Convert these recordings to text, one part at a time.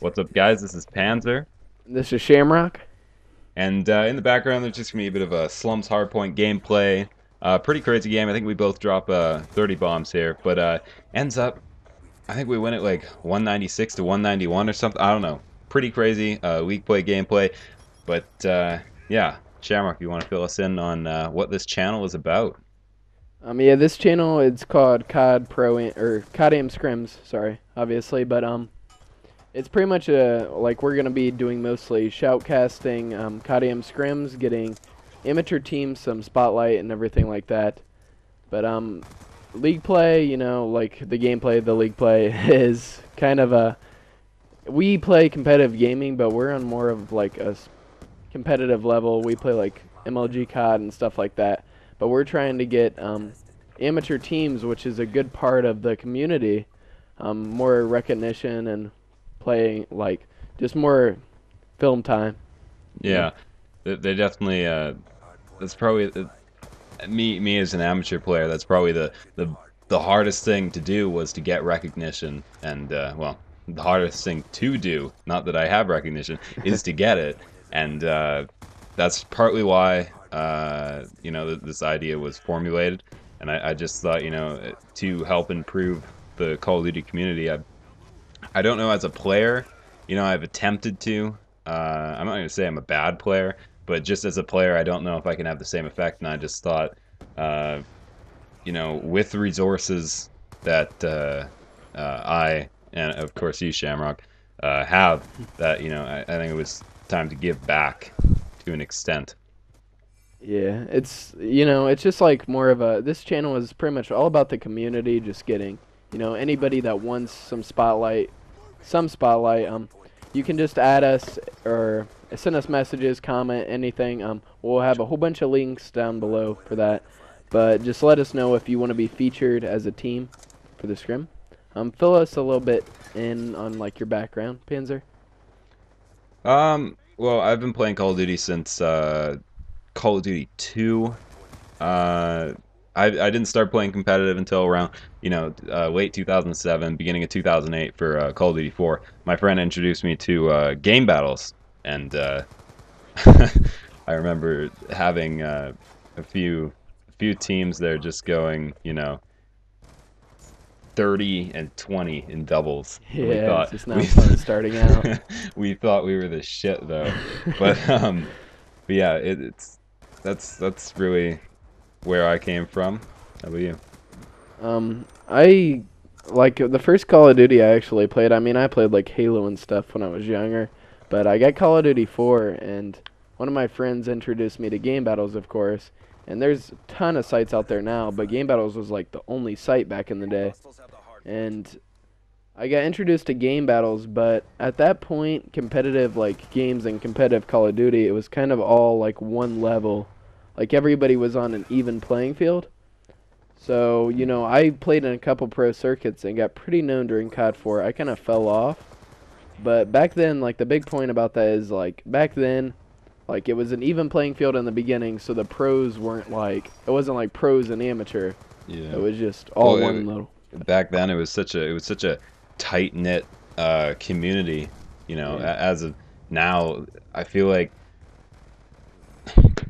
What's up, guys? This is Panzer, This is Shamrock. and in the background, there's just gonna be a bit of a Slums Hardpoint gameplay. Pretty crazy game. I think we both drop 30 bombs here, but ends up, I think we win it like 196 to 191 or something. I don't know. Pretty crazy league play gameplay, but yeah, Shamrock, you want to fill us in on what this channel is about? Yeah, this channel it's called CoDAmScrims. Sorry, obviously, but it's pretty much like we're gonna be doing mostly shoutcasting, CoDAmScrims, getting amateur teams some spotlight and everything like that. But league play, like the gameplay, the league play is kind of a. We play competitive gaming, but we're on more of like a competitive level. We play like MLG COD and stuff like that. But we're trying to get amateur teams, which is a good part of the community, more recognition and playing like just more film time. You know? Yeah, they definitely. That's probably me as an amateur player. That's probably the hardest thing to do was to get recognition, and well, the hardest thing to do, not that I have recognition, is to get it, and that's partly why this idea was formulated, and I just thought to help improve the Call of Duty community. I don't know as a player, I've attempted to. I'm not going to say I'm a bad player, but just as a player, I don't know if I can have the same effect. And I just thought, with the resources that I and of course you, Shamrock, have, that I think it was time to give back to an extent. Yeah, it's just like more of a. This channel is pretty much all about the community, just getting, anybody that wants some spotlight. You can just add us or send us messages, comment, anything. We'll have a whole bunch of links down below for that. But just let us know if you want to be featured as a team for the scrim. Fill us a little bit in on like your background, Panzer. Well, I've been playing Call of Duty since Call of Duty 2. I didn't start playing competitive until around, late 2007, beginning of 2008 for Call of Duty 4. My friend introduced me to game battles, and I remember having a few teams there just going, 30 and 20 in doubles. And we Yeah, it's thought just not fun starting out. we thought we were the shit though. But yeah, it's that's really where I came from. How about you? I like the first Call of Duty I actually played. I mean, I played like Halo and stuff when I was younger, but I got Call of Duty 4, and one of my friends introduced me to game battles, of course. And there's a ton of sites out there now, but game battles was like the only site back in the day. And I got introduced to game battles, but at that point, competitive like games and competitive Call of Duty, it was kind of all like one level. Like everybody was on an even playing field. So, I played in a couple pro circuits and got pretty known during COD 4. I kind of fell off. But back then, like, the big point about that is, like, back then, like, it was an even playing field in the beginning, so the pros weren't, like, it wasn't like pros and amateur. Yeah. It was just all Well, one little. back then it was such a tight knit community. Yeah. As of now, I feel like,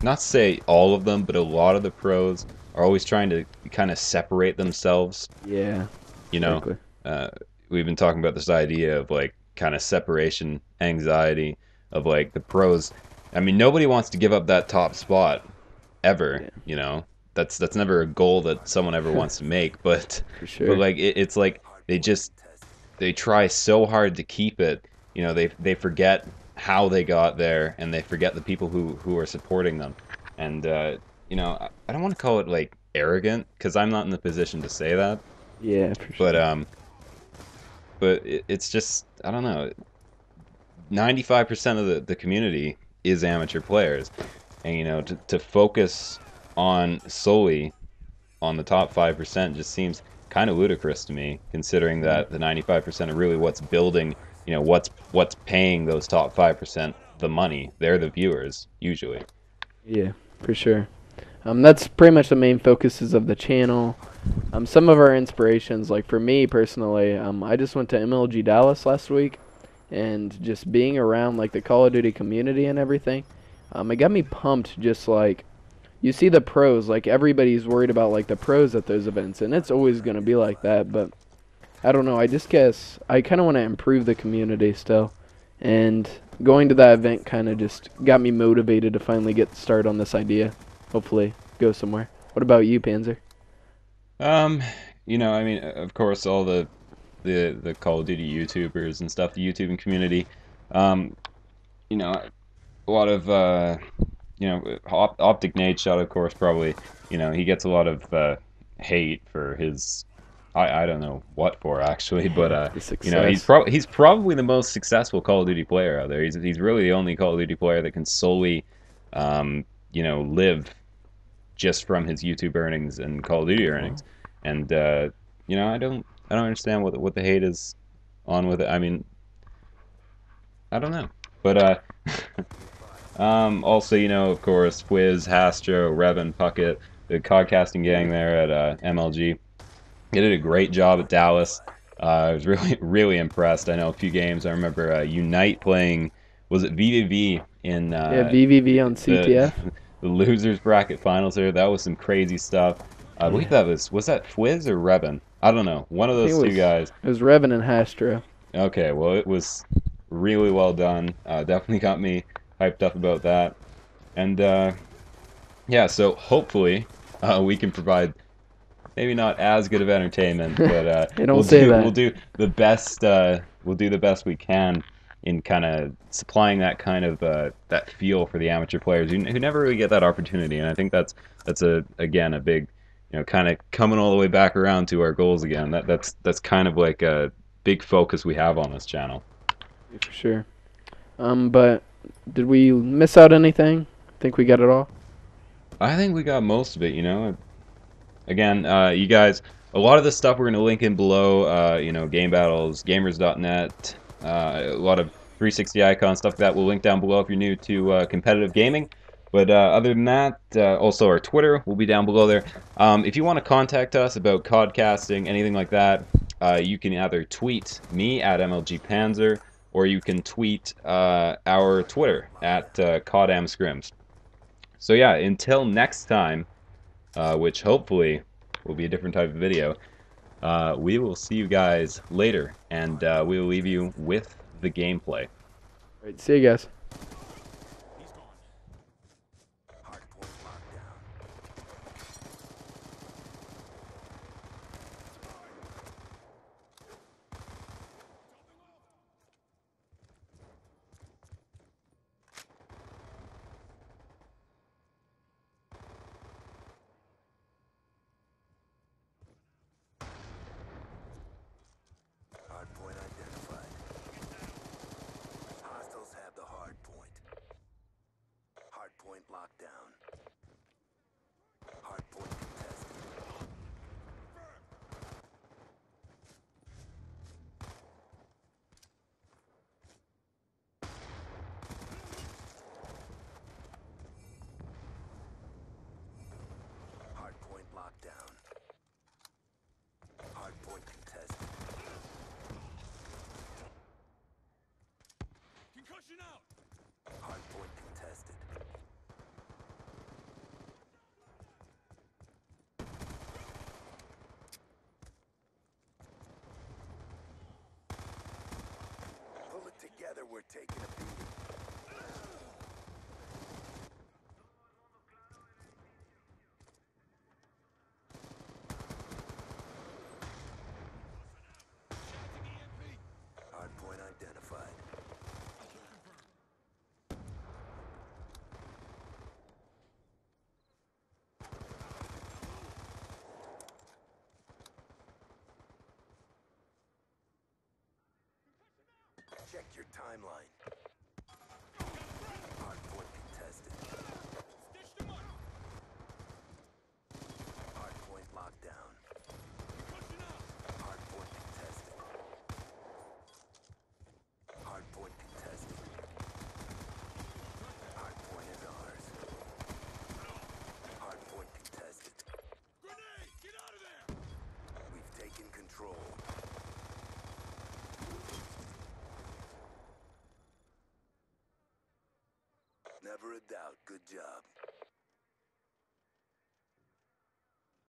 not to say all of them, but a lot of the pros are always trying to kind of separate themselves. Yeah, You know, exactly. uh, we've been talking about this idea of like kind of separation anxiety of like the pros. I mean, nobody wants to give up that top spot ever. Yeah, That's never a goal that someone ever wants to make. But for but sure. like it's like they try so hard to keep it. They forget how they got there, and they forget the people who are supporting them. And I don't want to call it like arrogant, because I'm not in the position to say that. Yeah, for But sure. it's just, I don't know. 95% of the community is amateur players, and to focus on solely on the top 5% just seems kind of ludicrous to me, considering Mm. that the 95% are really what's building, what's paying those top 5% the money. They're the viewers usually. Yeah, for sure. That's pretty much the main focuses of the channel. Some of our inspirations, like for me personally, I just went to MLG Dallas last week, and just being around like the Call of Duty community and everything, it got me pumped. Just like you see the pros, like everybody's worried about like the pros at those events, and it's always gonna be like that. But I don't know. I just guess I kind of want to improve the community still, and going to that event kind of just got me motivated to finally get started on this idea. Hopefully, go somewhere. What about you, Panzer? Um, you know, I mean, of course, all the Call of Duty YouTubers and stuff, the YouTubing community. Um, you know, a lot of Optic Nate shot, of course, probably. You know, he gets a lot of hate for his. I don't know what for actually, but The you know, success. he's probably the most successful Call of Duty player out there. He's really the only Call of Duty player that can solely, live just from his YouTube earnings and Call of Duty Wow. earnings. And you know, I don't understand what the hate is on with it. I mean, I don't know, but also, you know, of course, Fwiz, Hastro, Revan, Puckett, the podcasting gang there at MLG. They did a great job at Dallas. I was really, really impressed. I know a few games. I remember Unite playing, was it VVV in Yeah, VVV on the CTF. the losers bracket finals there? That was some crazy stuff. I believe Yeah. that was that Fwiz or Revan? I don't know. One of I think those two guys. it was Revan and Hastro. Okay, well, it was really well done. Definitely got me hyped up about that. And yeah, so hopefully we can provide maybe not as good of entertainment, but Hey, don't say we'll that. do the best we'll do the best we can in kind of supplying that kind of that feel for the amateur players who never really get that opportunity. And I think that's a again a big, you know, kind of coming all the way back around to our goals again. That's kind of like a big focus we have on this channel. For sure. But did we miss out anything? Think we got it all? I think we got most of it, you know. Again, you guys, a lot of this stuff we're going to link in below, you know, game battles, gamers.net, a lot of 360 icon stuff like that we'll link down below if you're new to competitive gaming. But other than that, also our Twitter will be down below there. If you want to contact us about codcasting, anything like that, you can either tweet me at MLGPanzer, or you can tweet our Twitter at CoDAmScrims. So yeah, until next time, which hopefully will be a different type of video. We will see you guys later, and we will leave you with the gameplay. All right, see you guys. Hardpoint identified. Hostiles have the hardpoint. Hardpoint locked down. Hardpoint contested. Hardpoint locked down. Hardpoint contested. Concussion out! Hardpoint contested. Pull it together, we're taking a beating. Hardpoint identified. Check your timeline. Hardpoint contested. Stitch them up! Hardpoint locked down. Concussion out! Hardpoint contested. Hardpoint contested. Hardpoint is ours. Hardpoint contested. Grenade! Get out of there! We've taken control. Never a doubt. Good job.